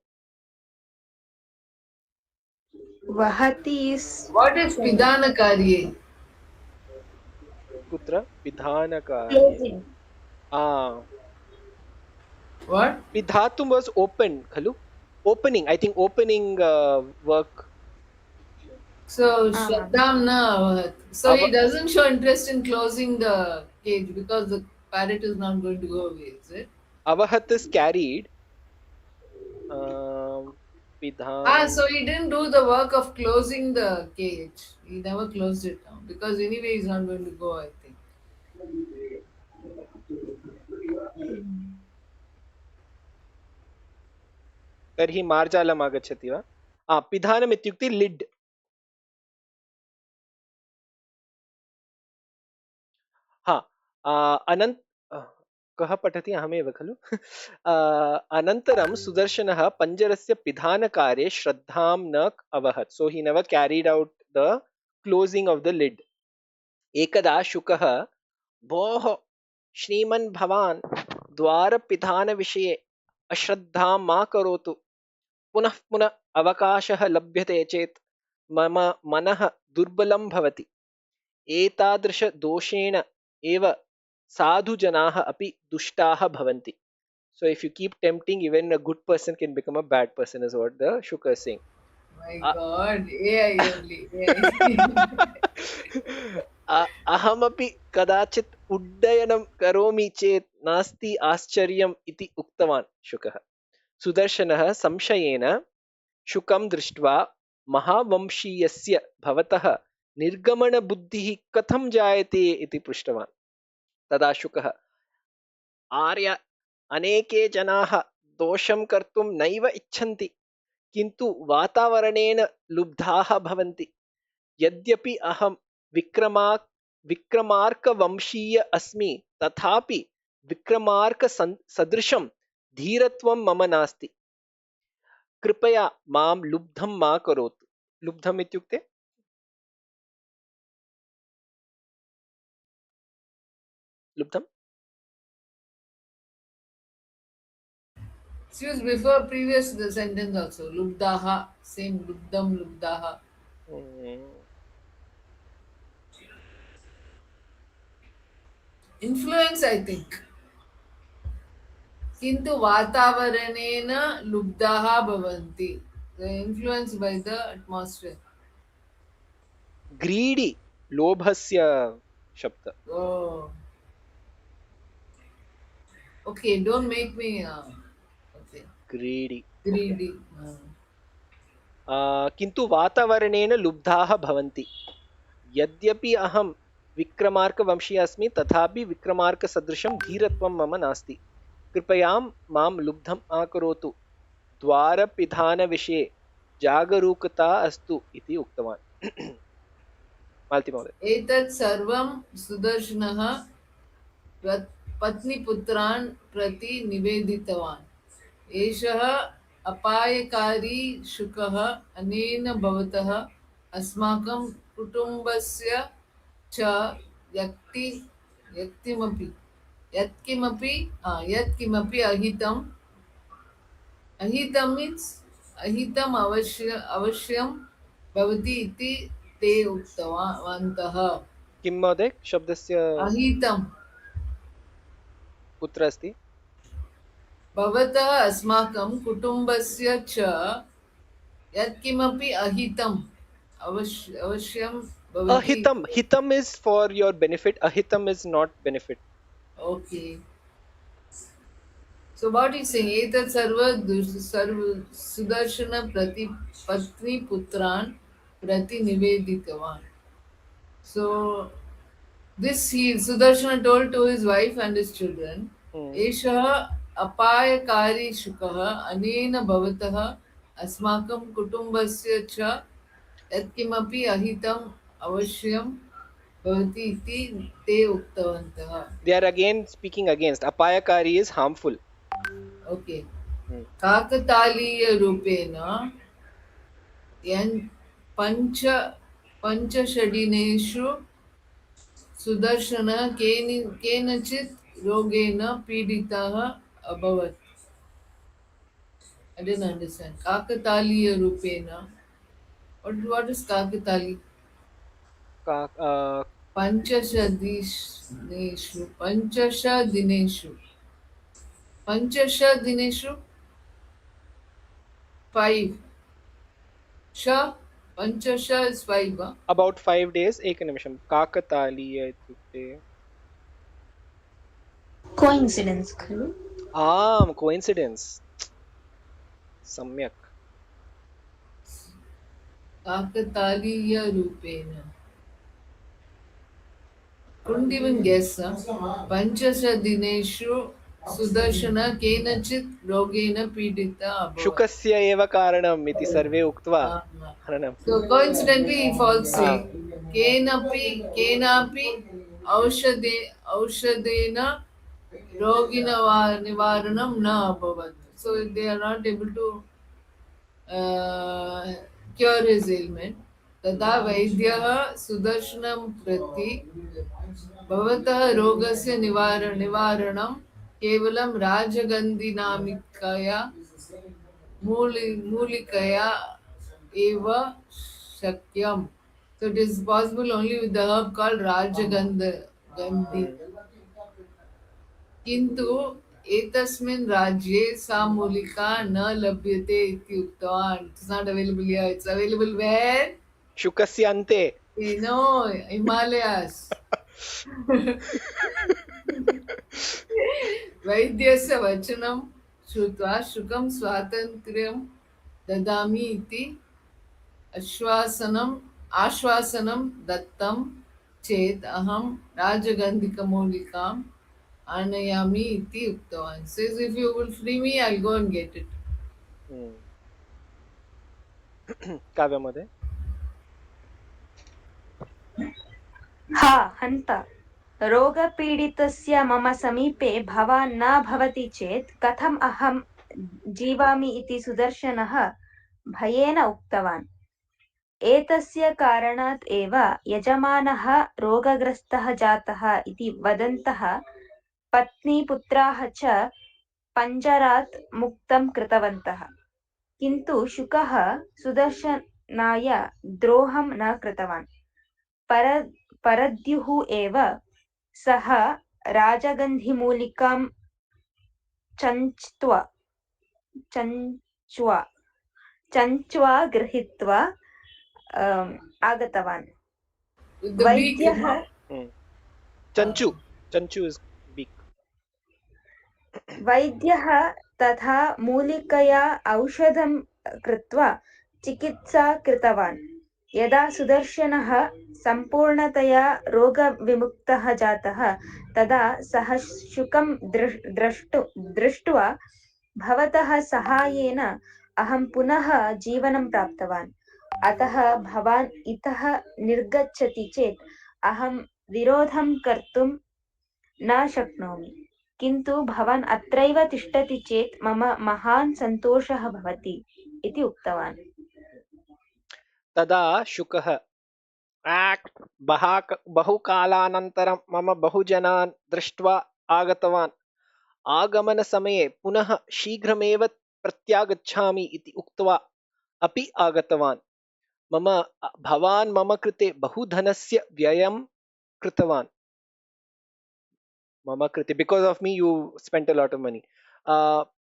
वहति is What is pidana karye? कुत्र पिधानकार्ये? closing. What? पिधातुं was open खलु? Opening, I think opening work. So Shraddham na avahat. So he doesn't show interest in closing the cage because the parrot is not going to go away, is it? Avahat is carried. So he didn't do the work of closing the cage. He never closed it down because anyway he's not going to go, I think. तर्हि मार्जालम् आगच्छति वा? पिधानम् इत्युक्ते लिड्. अनन्त कः पठति? अहमेव खलु? अनन्तरं सुदर्शनः पञ्जरस्य पिधानकार्ये श्रद्धां न अवहत्. So he never carried out the closing of the lid. एकदा शुकः, भोः श्रीमन् भवान् द्वारपिधानविषये अश्रद्धां मा करोतु. पुनः पुनः अवकाशः लभ्यते चेत् मम मनः दुर्बलं भवति. एतादृशदोषेण एव साधुजनाः अपि दुष्टाः भवन्ति. So if you keep tempting, even a good person can become a bad person, is what the Shuka is saying. My God, AI only. अहमपि कदाचित् उड्डयनं करोमि चेत् नास्ति आश्चर्यम् इति उक्तवान् शुकः. सुदर्शनः संशयेन शुकं दृष्ट्वा महावंशीयस्य भवतः निर्गमनबुद्धिः कथं जायते इति पृष्टवान्. तदा शुकः, आर्य, अनेके जनाः दोषं कर्तुं नैव इच्छन्ति, किन्तु वातावरणेन लुब्धाः भवन्ति. यद्यपि अहं विक्रमार्कवंशीय अस्मि, तथापि विक्रमार्कसदृशं धीरत्वं मम नास्ति. कृपया मां लुब्धं मा करोतु. लुब्धम् इत्युक्ते लुब्धम्. It's used before previous the sentence also. Lubdaha, same lubdam, lubdaha. Influence, I think. Kintu vatavaranena lubdaha bhavanti. The influence by the atmosphere. Greedy, लोभस्य शब्द. Oh. Okay, don't make me okay. Greedy. Greedy. किन्तु वातावरणेन लुब्धाः भवन्ति. यद्यपि अहं विक्रमार्कवंशीय अस्मि, तथापि विक्रमार्कसदृशं धीरत्वं मम नास्ति. कृपया मां लुब्धं मा करोतु. द्वारपिधानविषये जागरूकता अस्तु इति उक्तवान्. मालती महोदय. एतत् सर्वं सुदर्शनः पत्नीपुत्रान् प्रति निवेदितवान्. एषः अपायकारी शुकः, अनेन भवतः अस्माकं कुटुम्बस्य च यत्किमपि अहितं मीन्स् अहितम् अवश्यं भवति इति ते उक्तवन्तः. किं महोदय शब्दस्य अहितं कुत्र अस्ति? भवतः अस्माकं कुटुम्बस्य च यत्किमपि अहितम् अवश्यं भवति. अहितं, हितम् is for your benefit, ahitam is not benefit. Okay. So what is saying? Etat sarva sudarshana patni putran prati niveditavan. So this Sudarshana told to his wife and his children. Esha apayakari shukaha anena bhavatah asmakam kutumbasya cha yatkimapi ahitam avashyam bhavati iti te uktavantah. They are again speaking against. Apayakari is harmful. Okay. काकतालीय रूपेण पञ्च पञ्चषडिनेषु सुदर्शन केनचित् रोगेण पीडितः अभवत्. I didn't understand. Kakataliya Rupena. What is Kakatali? Panchashadineshu 5. Sha Panchasha is 5. About 5 days. एकनिमिषं. काकतालीय इत्युक्ते coincidence खलु? आम्, कोइन्सिडेन्स्. सम्यक्. Kakataliya Rupena. Couldn't even guess. Panchashadineshu Sudarshana केनचित् रोगेण पीडिता अभवत्. शुकस्य एव कारणम् इति सर्वे उक्त्वा हननम्. So coincidentally he falls sick. केनापि औषधेन रोगिनिवारणं न अभवत्. So they are not able to cure his ailment. तदा वैद्यः सुदर्शनं प्रति भवतः रोगस्य निवारणं केवलं राजगन्धिनामिकया मूलिकया एव शक्यम्. So it is possible only with the herb called Rajagandhi. किन्तु एतस्मिन् राज्ये सा मूलिका न लभ्यते इति उक्तवान्. It's not available here. It's available where? शुकस्य अन्ते. No, Himalayas. वैद्यस्य वचनं श्रुत्वा शुकं स्वातन्त्र्यं ददामि इति आश्वासनं दत्तं चेत् अहं राजगन्धिकमूलिकाम् आनयामि इति उक्तवान्. Says if you will free me, I'll go and get it. काव्य महोदय. हा हन्त रोगपीडितस्य मम समीपे भवान् न भवति चेत् कथम् अहं जीवामि इति सुदर्शनः भयेन उक्तवान्. एतस्य कारणात् एव यजमानः रोगग्रस्तः जातः इति वदन्तः पत्नी पुत्राः च पञ्जरात् मुक्तं कृतवन्तः. किन्तु शुकः सुदर्शनाय द्रोहं न कृतवान्. परद्युः एव सः राजगन्धिमूलिकां चञ्च्वा गृहीत्वा आगतवान्. वैद्यः तथा मूलिकया औषधं कृत्वा चिकित्सा कृतवान्. यदा सुदर्शनः सम्पूर्णतया रोगविमुक्तः जातः तदा सः शुकं दृष्ट्वा भवतः सहायेन अहं पुनः जीवनं प्राप्तवान्. अतः भवान् इतः निर्गच्छति चेत् अहं विरोधं कर्तुं न शक्नोमि. किन्तु भवान् अत्रैव तिष्ठति चेत् मम महान् सन्तोषः भवति इति उक्तवान्. तदा शुकः बहुकालानन्तरं मम बहुजनान् दृष्ट्वा आगतवान्. आगमनसमये पुनः शीघ्रमेव प्रत्यागच्छामि इति उक्त्वा अपि आगतवान्. भवान् मम कृते बहुधनस्य व्ययं कृतवान्. मम कृते because of me you spent a lot of money.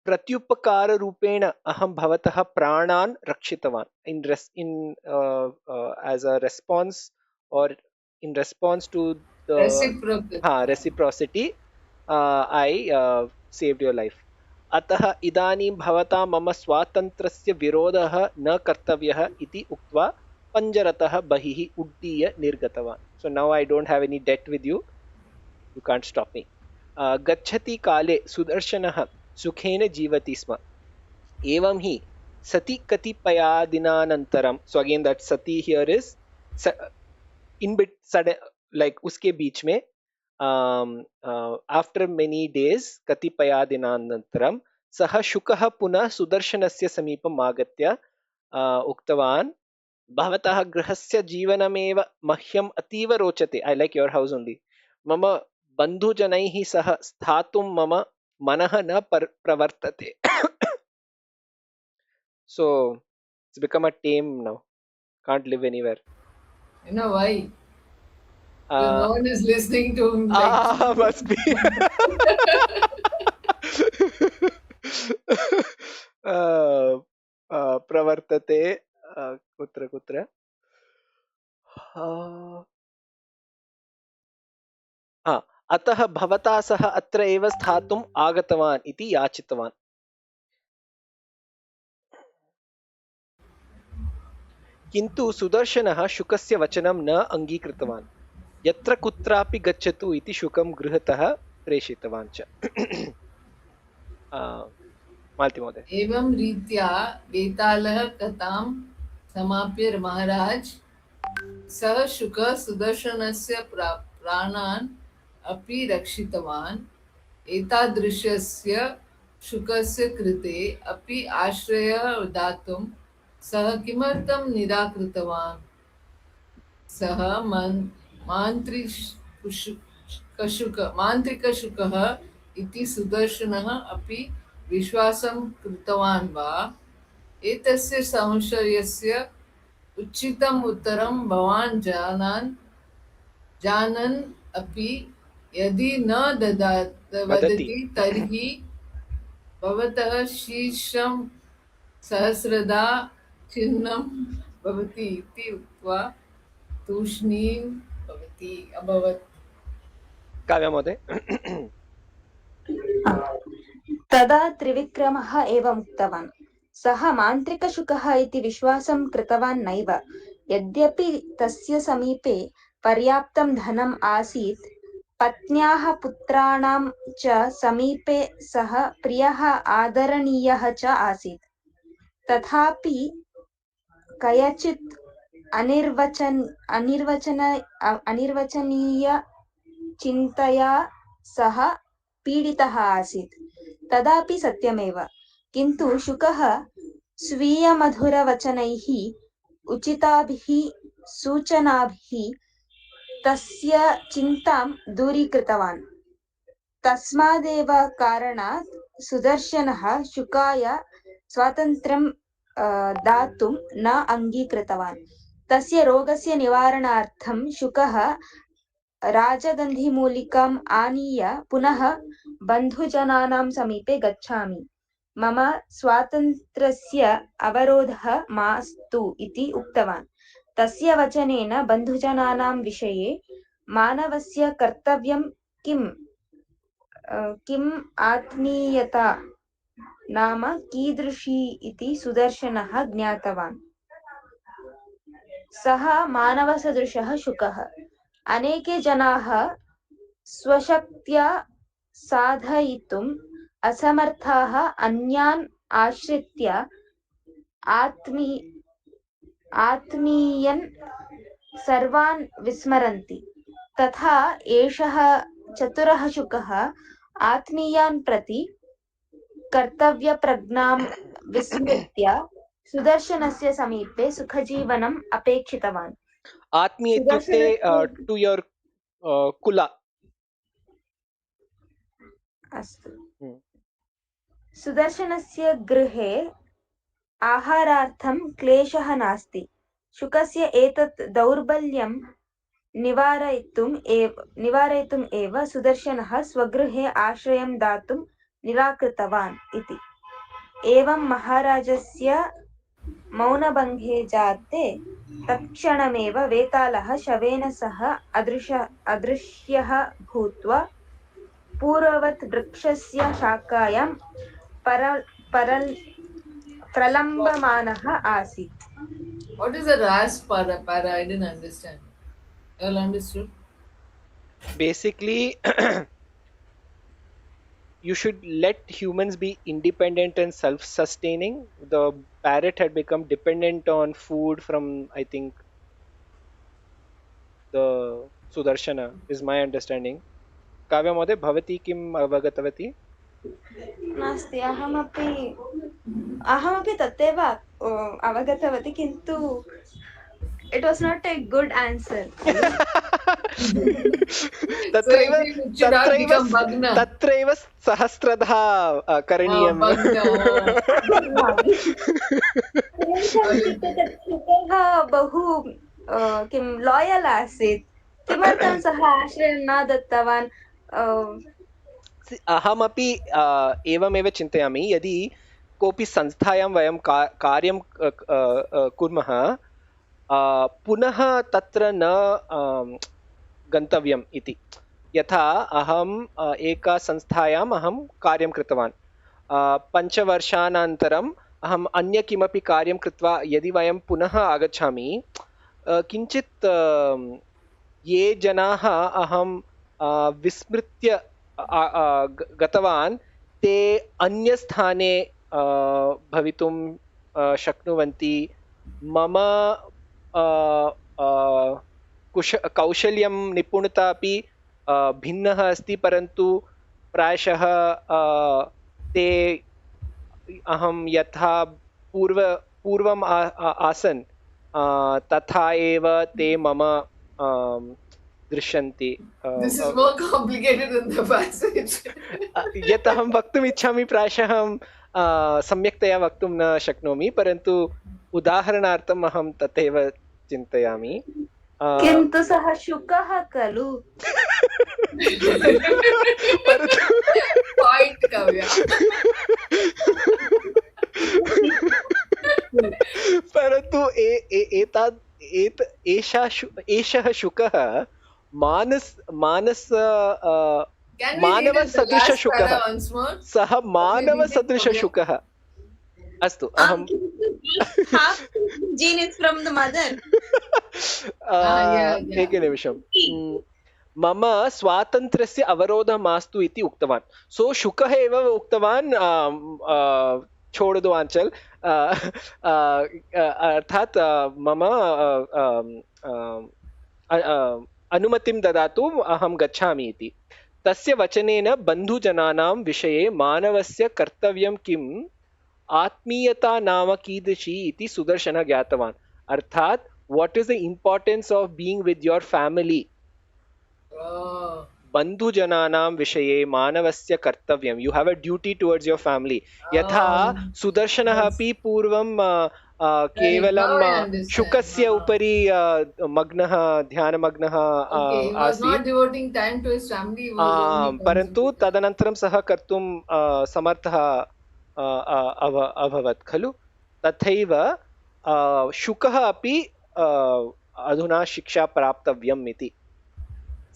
प्रत्युपकाररूपेण अहं भवतः प्राणान् रक्षितवान्. as a response or in response to the reciprocity, I saved your life. अतः इदानीं भवता मम स्वातन्त्र्यस्य विरोधः न कर्तव्यः इति उक्त्वा पञ्जरतः बहिः उड्डीय निर्गतवान्. So now I don't have any debt with you. You can't stop me. गच्छति काले सुदर्शनः सुखेन जीवति स्म. एवं हि सति कतिपयादिनानन्तरं. So again that sati here is in bit sudden, like उसके बीच में after many days कतिपयादिनानन्तरं सः शुकः पुनः सुदर्शनस्य समीपम् आगत्य उक्तवान् भवतः गृहस्य जीवनमेव मह्यम् अतीव रोचते. I like your house only. मम बन्धुजनैः सह स्थातुं मम मनः न प्रवर्तते. So it's become a tame now. Can't live anywhere. You know why? Because Uh, no one is listening to him. Like, must be. प्रवर्तते कुत्र कुत्र अतः भवता सह अत्र एव स्थातुम् आगतवान् इति याचितवान्. किन्तु सुदर्शनः शुकस्य वचनं न अङ्गीकृतवान्. यत्र कुत्रापि गच्छतु इति शुकं गृहतः प्रेषितवान् च. मालती महोदय. एवं रीत्या वेतालः कथां समाप्य महाराज सः शुकः सुदर्शनस्य प्राणान् अपि रक्षितवान्. एतादृशस्य शुकस्य कृते अपि आश्रयः दातुं सः किमर्थं निराकृतवान्? सः मान्त्रिकशुकः इति सुदर्शनः अपि विश्वासं कृतवान् वा? एतस्य संशयस्य उचितम् उत्तरं भवान् जानन् अपि यदि न वदति तर्हि भवतः शीर्षं सहस्रदा छिन्नं भवति इति उक्त्वा तूष्णीं भवति अभवत्. काव्या महोदय. तदा त्रिविक्रमः एवम् उक्तवान्. सः मान्त्रिकशुकः इति विश्वासं कृतवान् नैव. यद्यपि तस्य समीपे पर्याप्तं धनम् आसीत्, पत्न्याः पुत्राणां च समीपे सः प्रियः आदरणीयः च आसीत्, तथापि कयचित् अनिर्वचनीय चिन्तया सः पीडितः आसीत्. तदापि सत्यमेव. किन्तु शुकः स्वीयमधुरवचनैः उचिताभिः सूचनाभिः तस्य चिन्तां दूरीकृतवान्. तस्मादेव कारणात् सुदर्शनः शुकाय स्वातन्त्र्यं दातुं न अङ्गीकृतवान्. तस्य रोगस्य निवारणार्थं शुकः राजगन्धिमूलिकाम् आनीय पुनः बन्धुजनानां समीपे गच्छामि, मम स्वातन्त्र्यस्य अवरोधः मास्तु इति उक्तवान्. तस्य वचनेन बन्धुजनानां विषये मानवस्य कर्तव्यं किम् आत्मीयता नाम कीदृशी इति सुदर्शनः ज्ञातवान्. सः मानवसदृशः शुकः. अनेके जनाः स्वशक्त्या साधयितुम् असमर्थाः अन्यान् आश्रित्य आत्मीयन् सर्वान् विस्मरन्ति. तथा एषः चतुरः शुकः आत्मीयान् प्रति कर्तव्यप्रज्ञां विस्मृत्य सुदर्शनस्य समीपे सुखजीवनम् अपेक्षितवान्. आत्मीय इत्युक्ते टु योर् कुला. अस्तु. सुदर्शनस्य गृहे आहारार्थं क्लेशः नास्ति. शुकस्य एतत् दौर्बल्यं निवारयितुम् एव सुदर्शनः स्वगृहे आश्रयं दातुं निराकृतवान् इति. एवं महाराजस्य मौनभङ्गे जाते तत्क्षणमेव वेतालः शवेन सह अदृश्यः भूत्वा पूर्ववत् वृक्षस्य शाखायां प्रलम्बमानः आसीत्. What is the ras para? I didn't understand. You all understood? Basically, you should let humans be independent and self-sustaining. The parrot had become dependent on food from, I think, the Sudarshana is my understanding. Kavya Mode, bhavati kim avagatavatī? नास्ति. अहमपि तथैव अवगतवती. किन्तु It was not a good answer. तत्रैव it should not तत्रैव become Bhagna. तत्रैव सहस्रधा करणीयम् Bhagna. शुकः बहु किं लायल् आसीत्, किमर्थं सः आश्रयं न दत्तवान्? अहमपि एवमेव चिन्तयामि, यदि कोऽपि संस्थायां वयं कार्यं कुर्मः, पुनः तत्र न गन्तव्यम् इति। यथा अहम् एका संस्थायाम् अहं कार्यं कृतवान्, 5 वर्षानन्तरम् अहम् अन्य किमपि कार्यं कृत्वा यदि वयं पुनः आगच्छामि, किञ्चित् ये जनाः अहं विस्मृत्य गतवान् ते अन्यस्थाने भवितुं शक्नुवन्ति। मम कौशल्यं निपुणता अपि भिन्नः अस्ति, परन्तु प्रायशः ते अहं यथा पूर्वम् आसन् तथा एव ते मम दृश्यन्ते। This is more complicated than the passage. यत् अहं वक्तुम् इच्छामि प्रायशः अहं सम्यक्तया वक्तुं न शक्नोमि, परन्तु उदाहरणार्थम् अहं तथैव चिन्तयामि। किन्तु सः शुकः खलु। Point, Kavya. परन्तु एषः शुकः मानवसदृशशुकः, सः मानवसदृशशुकः। अस्तु, अहं gene is from the mother. एकनिमिषं। मम स्वातन्त्र्यस्य अवरोधः मास्तु इति उक्तवान्। सो शुकः एव उक्तवान् छोड़ दो आंचल, अर्थात् मम अनुमतिं ददातु, अहं गच्छामि इति। तस्य वचनेन बन्धुजनानां विषये मानवस्य कर्तव्यं किम्, आत्मीयता नाम कीदृशी इति सुदर्शनः ज्ञातवान्। अर्थात् what is the importance of being with your family. बन्धुजनानां विषये मानवस्य कर्तव्यं, you have a duty towards your family. यथा सुदर्शनः अपि पूर्वं केवलं शुकस्य उपरि मग्नः, ध्यानमग्नः आसीत्, परन्तु तदनन्तरं सः कर्तुं समर्थः अभवत् खलु। तथैव शुकः अपि अधुना शिक्षा प्राप्तव्यम् इति।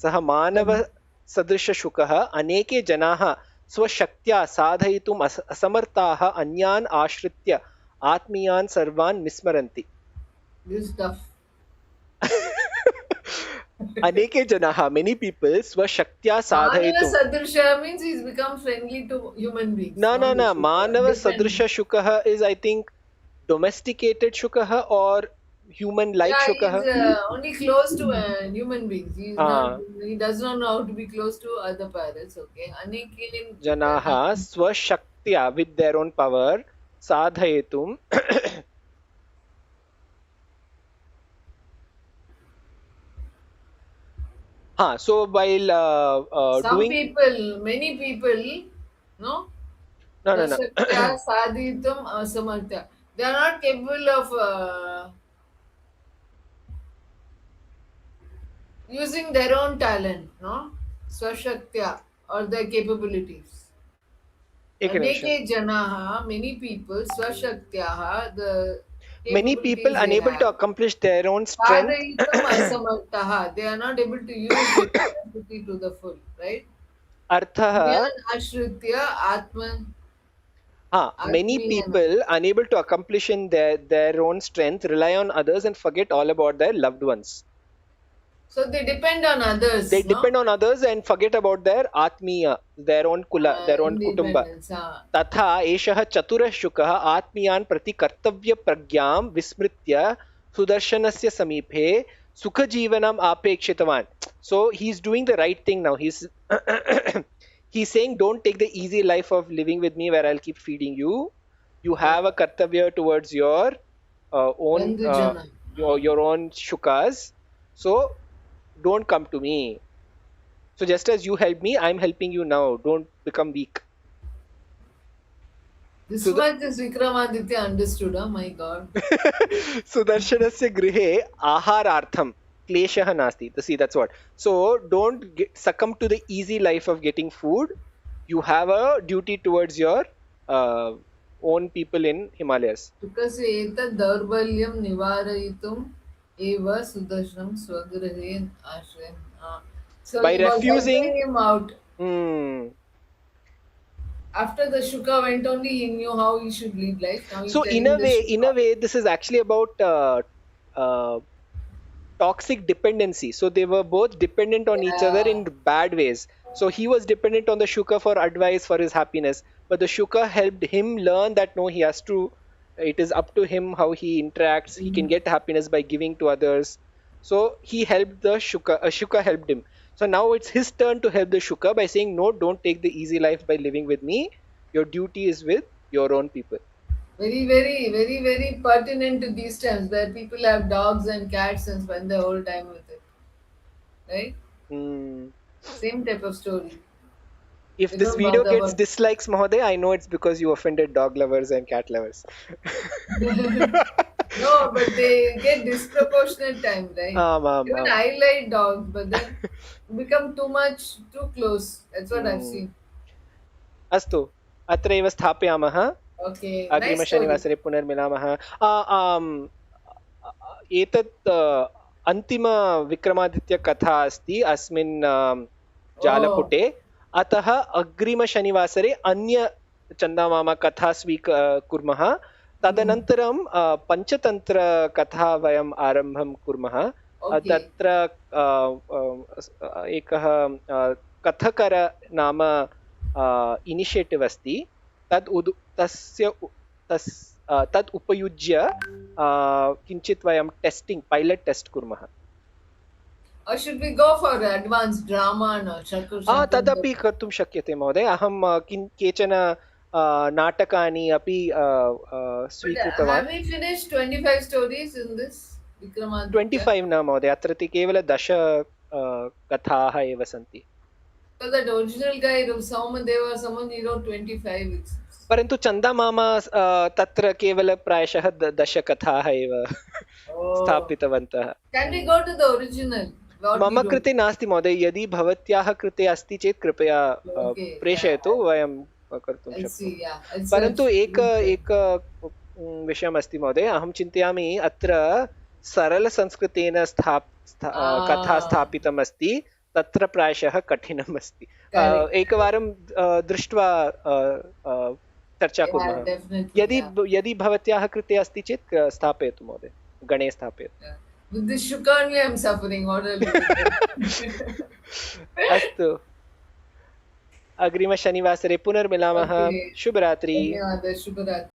सः मानवसदृशशुकः, अनेके जनाः स्वशक्त्या साधयितुम् असमर्थाः अन्यान् आश्रित्य आत्मीयान् सर्वान् विस्मरन्ति। अनेके जनाः, many people, स्वशक्त्या साधयितुं, means he's become friendly to human beings. No, मानवसदृशशुकः is I think domesticated shukah or human like shukah. He's only close to human beings. He's not, he does not know how to be close to other parrots. Okay, janaha swashaktya, with their own power, sadhayetum so while some doing people, many people, no sadhitum asamartya, they are not capable of using their own talent, no, swashaktya, or their capabilities. Aneke janaha, many people, swashaktyaha, the many people unable to accomplish their own strength. They are not able to use the capacity to the full, right? Arthah ashritya atma. Many people unable to accomplish in their own strength rely on others and forget all about their loved ones. So they depend on others. They depend on others and forget about their atmiya, their own kula, their own kutumba. Tatha eshah chaturah shukah atmiyan prati kartavya pragyam vismritya sudarshanasya samiphe sukha jeevanam apekshitavan. So he's doing the right thing now. He's he's saying, don't take the easy life of living with me where I'll keep feeding you. You have a kartavya towards your own your own shukas. So don't come to me. So just as you helped me, I'm helping you now. Don't become weak. This Sudha- much is Vikramaditya understood, oh my god. सुदर्शनस्य गृहे आहारार्थं क्लेशः नास्ति. See, that's what. So don't succumb to the easy life of getting food. You have a duty towards your own people in Himalayas. Because एतत् दौर्बल्यं निवारयितुम् एव सुदर्शनं स्वगृहे आश्रयम्. So By he was refusing- helping him out. Hmm. After the Shuka went only, he knew how he should lead life. Now he's So telling in a the way, Shuka. this is actually about toxic dependency. So they were both dependent on each other in bad ways. So he was dependent on the Shuka for advice for his happiness, but the Shuka helped him learn that no, he has to. It is up to him how he interacts. He can get happiness by giving to others. So he helped the Shuka. Shuka helped him. So now it's his turn to help the Shuka by saying, no, don't take the easy life by living with me. Your duty is with your own people. Very, very, very, very pertinent to these times where people have dogs and cats and spend their whole time with it. Right? Hmm. Same type of story. If They this don't video bother gets about- dislikes, Mahoday, I know it's because you offended dog lovers and cat lovers. No, but they get disproportionate time, right? Even I like dogs, but then become too much, too close. That's what I've seen. अस्तु अत्रैव स्थापयामः. Okay. Nice story. अग्रिमशनिवासरे पुनर्मिलामः. एतत् अन्तिमविक्रमादित्यकथा अस्ति अस्मिन् जालपुटे. अतः अग्रिमशनिवासरे अन्य चन्दामामा कथा स्वीकुर्मः. तदनन्तरं पञ्चतन्त्रकथा वयम् आरम्भं कुर्मः. Okay. तत्र एकः कथकर नाम इनिशियेटिव् अस्ति. तत् उपयुज्य किञ्चित् वयं टेस्टिङ्ग् पैलट् टेस्ट् कुर्मः. Or should we go for advanced drama no? तदपि कर्तुं शक्यते महोदय. अहं केचन नाटकानि अपि स्वीकृतवान्. Have we finished 25 stories in this Vikramaditya? 25 न महोदय. अत्र तु केवल 10 कथाः एव सन्ति. So that original guy, Saumadeva, someone he wrote 25. परन्तु चन्दामामा तत्र केवल प्रायशः 10 कथाः एव स्थापितवन्तः. Can we go to the original? मम कृते नास्ति महोदय. यदि भवत्याः कृते अस्ति चेत् कृपया प्रेषयतु. वयं कर्तुं शक्नुमः. परन्तु एक विषयम् अस्ति महोदय. अहं चिन्तयामि अत्र सरलसंस्कृतेन कथा स्थापितम् अस्ति. तत्र प्रायशः कठिनम् अस्ति. एकवारं दृष्ट्वा चर्चा कुर्मः. यदि भवत्याः कृते अस्ति चेत् स्थापयतु महोदय. गणे स्थापयतु. With this Shuka only I'm suffering. What will अस्तु अग्रिमशनिवासरे पुनर्मिलामः. शुभरात्रि. धन्यवादः. शुभरात्रि.